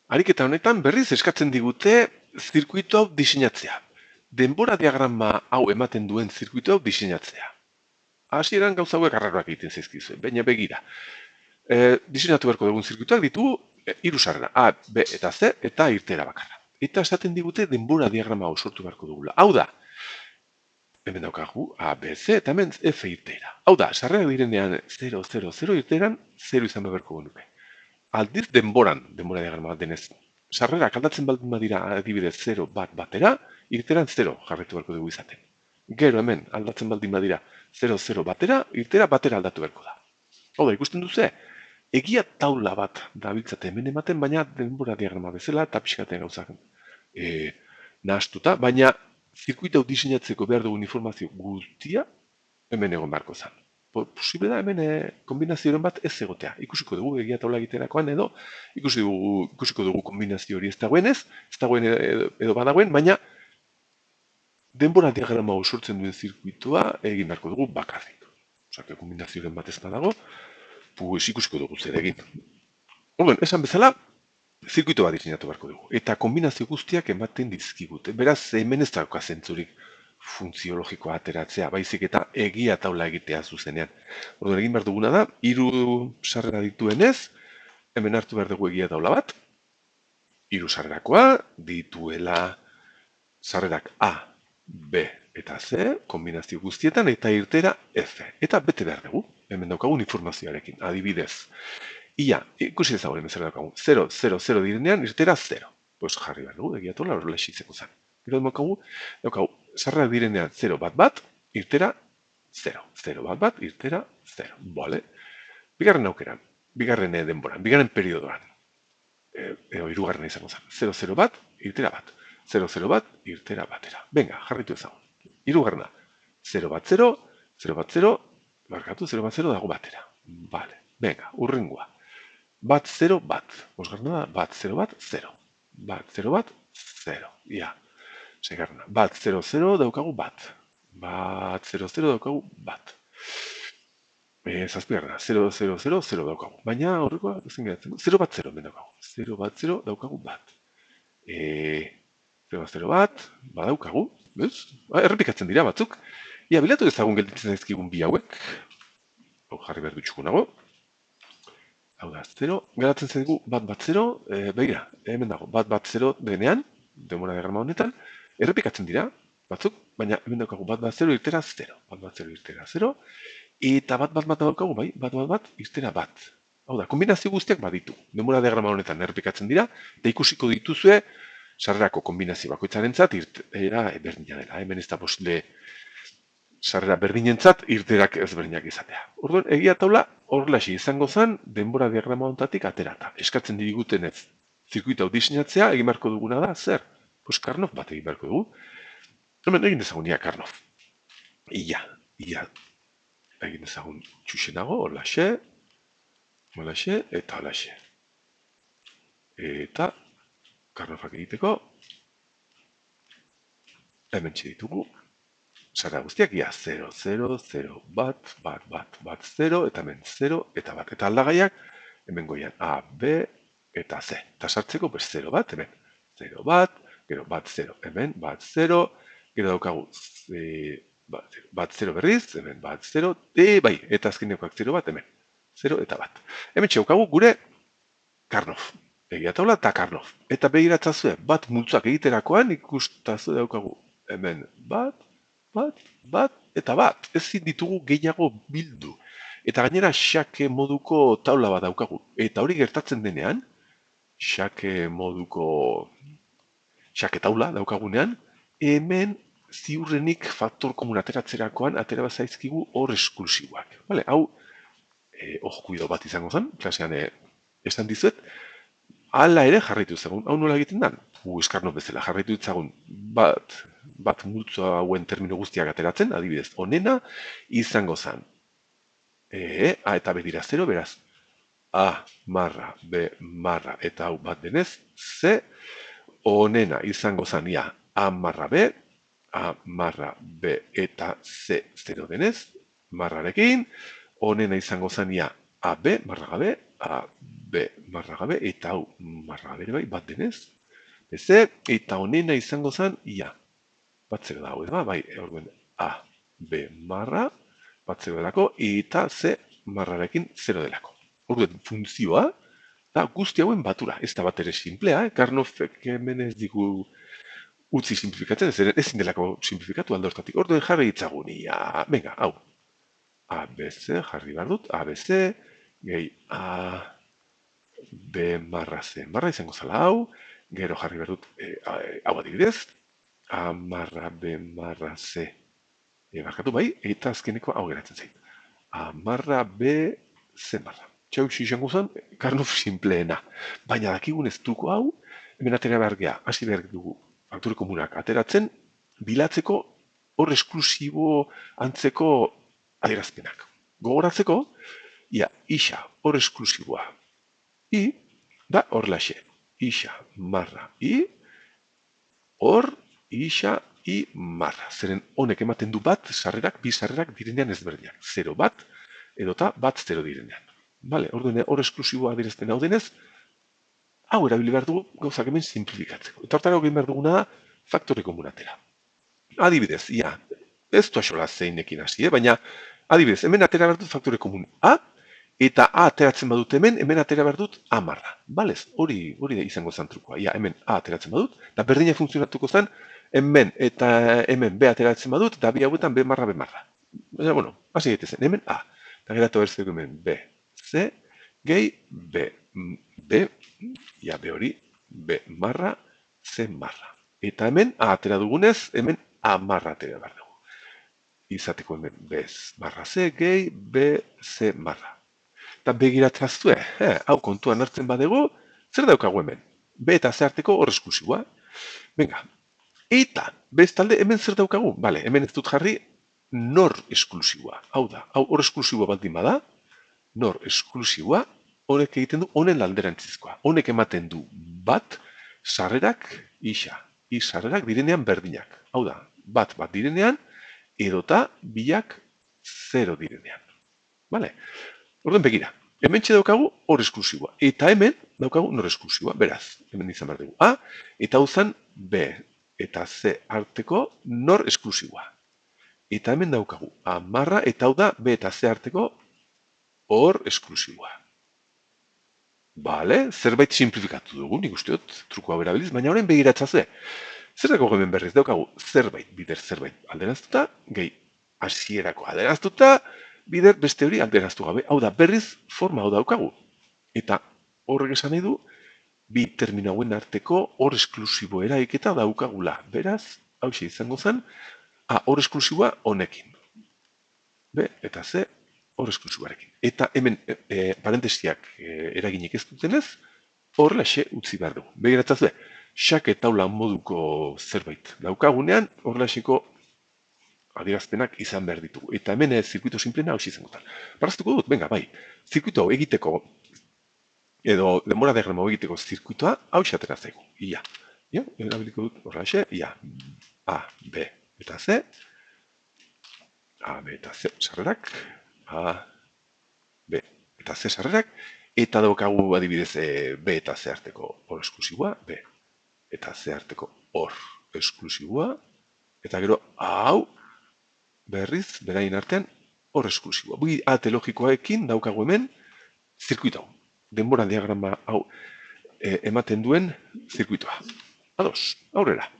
Ariketa honetan berriz eskatzen digute zirkuito hau diseinatzea. Denbora diagrama hau ematen duen zirkuito hau diseinatzea. Hasieran gauza hauek arraroak egiten zaizkizue, baina begira. Diseinatu beharko dugun zirkuitoak ditugu hiru sarrera, A, B eta C eta irteera bakarra. Eta esaten digute denbora diagrama hau sortu beharko dugula. Hau da, hemen daukagu A, B, C eta hemen F irteera. Hau da, sarrerak direnean 0, 0, 0 irteeran 0 izan beharko genuke. Aldiz denbora diagrama bat denez. Sarrerak aldatzen baldin badira adibidez 0, bat, batera, irteeran 0 jarretu beharko dugu izaten. Gero hemen aldatzen baldin badira 0, 0 batera, irteera batera aldatu beharko da. Hau da, ikusten duze, egia taula bat dabiltzate hemen ematen, baina denbora diagrama bezala eta pixkaten gauzak nahastuta, baina zirkuito diseinatzeko behar dugun informazio guztia hemen egon beharko zen. Posible da hemen kombinazioren bat ez egotea. Ikusiko dugu egia taula egiterakoan edo ikusiko dugu kombinazio hori ez dagoen edo badagoen, baina denbora diagrama hau sortzen duen zirkuitoa egin beharko dugu bakarrik. Osea, kombinazioren bat ez badago, pues ikusiko dugu zer egin. Orduan, esan bezala, zirkuito bat diseinatu beharko dugu. Eta kombinazio guztiak ematen dizkigute. Beraz, hemen ez dauka zentzurik funtziologikoa ateratzea, baizik eta egia taula egitea zuzenean. Orduan, egin behar duguna da, 3 sarrera dituenez, hemen hartu behar dugu egia taula bat, 3 sarrerakoa dituela sarrerak A, B eta C, kombinazio guztietan, eta irtera F. Eta bete behar dugu, hemen daukagun informazioarekin, adibidez. Ia, ikusi ezagun hemen zer daukagun, 0, 0, 0 direnean, irtera 0. Pues jarri behar dugu, egia tola horrela esitzeko zen. Gero daukagu, sarrerak direnean 0, bat, bat, irtera 0. 0, bat, bat, irtera 0. Bale. Bigarren aukeran, bigarren denboran, bigarren periodoan. Hirugarrena izango zen. 0, 0, bat, irtera bat. 0, 0 bat, irtera batera. Venga, jarritu ezagun. Hirugarrena, 0, bat, 0, 0, bat, 0, markatu 0, bat, 0 dago batera. Vale, venga, urrengoa. Bat, 0, bat. Bosgarrena da, bat, 0, bat, 0. Bat, 0, bat, 0. Ia. Segarrena, bat, 0, 0 daukagu bat. Bat, 0, 0 daukagu bat. Zazpigarrena, 0, 0, 0, 0 daukagu. Baina horrekoa, zen geratzen, 0, bat, 0 hemen daukagu. 0, bat, 0 daukagu bat. 0, bat, 0 bat, badaukagu, bez? Errepikatzen dira batzuk. Ia, bilatu ezagun gelditzen zaizkigun bi hauek. Hau jarri behar dutxukunago. Hau da, 0, geratzen zaigu bat, bat, 0, begira, hemen dago, bat, bat, 0 denean, denbora diagrama honetan, errepikatzen dira batzuk, baina hemen daukagu bat, bat, 0 irtera 0. Bat, bat, 0 irtera 0. Eta bat, bat, bat daukagu, bai, bat, bat, bat, irtera bat. Hau da, kombinazio guztiak baditu. Denbora diagrama honetan errepikatzen dira, eta ikusiko dituzue sarrerako kombinazio bakoitzarentzat irtera berdina dela. Hemen ez da posible sarrera berdinentzat irterak ezberdinak izatea. Orduan, egia taula horrelaxi izango zen denbora diagrama honetatik aterata. Eskatzen digutenez zirkuito hau diseinatzea, egin beharko duguna da, zer? Pues Karnoff bat egin beharko dugu. Hemen egin dezagun ia Karnoff. Ia. Egin dezagun txuxenago, holaxe, eta holaxe. Eta Karnoffak egiteko hemen ditugu sarrera guztiak, ia 0, 0, 0, bat, bat, bat, bat, 0, eta hemen 0, eta bat. Eta aldagaiak hemen goian A, B, eta C. Eta sartzeko, 0 bat, hemen 0 bat, gero bat 0, hemen bat 0, gero daukagu bat 0 berriz, hemen bat 0, bai, eta azkenekoak 0 bat, hemen 0 eta bat. Hemen daukagu gure Karnoff. Egia taula eta Karnoff. Eta begiratzazue, bat multzoak egiterakoan ikustazue daukagu hemen bat, eta bat. Ezin ditugu gehiago bildu. Eta gainera xake moduko taula bat daukagu. Eta hori gertatzen denean, xake taula daukagunean, hemen ziurrenik faktor komun ateratzerakoan atera bazaizkigu hor esklusiboak. Vale, hau, kuidau bat izango zen, klasean esan dizuet, hala ere jarraitu ezagun. Hau nola egiten den? Karnoff bezala jarraitu ezagun bat multzo hauen termino guztiak ateratzen, adibidez, onena izango zen. A eta B dira 0, beraz, A marra, B marra, eta hau bat denez, C, onena izango zen, ia, A marra B, A marra B eta C 0 denez, marrarekin, onena izango zen, ia, AB marra gabe, AB marra gabe, eta hau marra gabe ere bai, bat denez. Beze, eta honena izango zen, ia, bat zero da hau, ez ba? Bai, orduen A, B marra, bat zero delako, eta C marrarekin zero delako. Orduen, funtzioa, da guzti hauen batura, ez da bat ere simplea, Karnoffek hemen ez digu utzi simplifikatzen, ezin delako simplifikatu alde hortatik. Orduen jarri ditzagun, ia, venga, hau. ABC, jarri behar dut, ABC, gehi A, B marra C marra izango zala hau, gero jarri behar dut, hau adibidez, A marra B marra C, barkatu bai, eta azkeneko hau geratzen zait. A marra B C marra. Txau izango zen, Karnoff simpleena. Baina dakigun ez duko hau, hemen atera behar geha, hasi behar dugu faktore komunak ateratzen, bilatzeko hor esklusibo antzeko adierazpenak. Gogoratzeko, ia, isa hor esklusiboa. I, da hor laxe. Isa marra I, hor isa I marra. Zeren honek ematen du bat sarrerak, bi sarrerak direnean ezberdinak. 0 bat, edota bat 0 direnean. Bale, orduan hor esklusiboa adierazpen hau denez, hau erabili behar dugu gauzak hemen simplifikatzeko. Eta hortara egin behar duguna faktore komunatera. Adibidez, ia, ez du axola zeinekin hasi, baina adibidez, hemen atera behar dut faktore komun A, eta A ateratzen badut hemen atera behar dut A marra. Balez, hori izango zen trukoa. Ia, hemen A ateratzen badut, eta berdina funtzionatuko zen, hemen eta hemen B ateratzen badut, eta bi hauetan B marra, B marra. Baina, bueno, hasi gaitezen, hemen A. Eta geratu berzeko hemen B, C, gehi B, ia B hori, B marra, C marra. Eta hemen A atera dugunez, hemen A marra atera behar dugu. Izateko hemen B marra C, gehi B, C marra. Eta begiratzazue, hau kontuan hartzen badego, zer daukagu hemen? B eta C arteko hor esklusiboa. Venga, eta bestalde hemen zer daukagu? Bale, hemen ez dut jarri nor esklusiboa. Hau da, hau hor esklusiboa baldin bada, nor esklusiboa, honek egiten du honen alderantzizkoa. Honek ematen du bat sarrerak isa. I sarrerak direnean berdinak. Hau da, bat direnean, edota biak 0 direnean. Bale? Orden begira, hemen daukagu hor esklusiboa. Eta hemen daukagu nor esklusiboa. Beraz, hemen izan behar dugu A, eta hau zen B eta C arteko nor esklusiboa. Eta hemen daukagu A marra, eta hau da B eta C arteko hor esklusiboa. Bale, zerbait simplifikatu dugu, nik uste dut, truko hau erabiliz, baina horren begiratzazue. Zer dago hemen berriz, daukagu zerbait, bider zerbait alderaztuta, gehi hasierako alderaztuta, bider beste hori alderaztu gabe. Hau da, berriz forma hau daukagu. Eta horrek esan nahi du, bi terminauen arteko hor esklusibo eraiketa daukagula. Beraz, hau izango zen, A hor esklusiboa honekin. B eta C hor esklusiboarekin. Eta hemen parentesiak eraginik ez dutenez, horrelaxe utzi behar dugu. Begiratzazue, xake taula moduko zerbait daukagunean, horrelaxeko adierazpenak izan behar ditugu. Eta hemen zirkuito simplena hau izango zen. Paraztuko dut, venga, bai, zirkuito hau egiteko, edo denbora diagrama hau egiteko zirkuitoa hau atera zaigu. Ia, erabiliko dut horrelaxe, ia, A, B eta C, A, B eta C sarrerak, A, B eta C sarrerak, eta daukagu adibidez B eta C arteko hor esklusiboa, B eta C arteko hor esklusiboa, eta gero hau berriz, berain artean, hor esklusiboa. Bi ate logikoekin daukagu hemen zirkuito hau. Denbora diagrama hau ematen duen zirkuitoa. Ados, aurrera.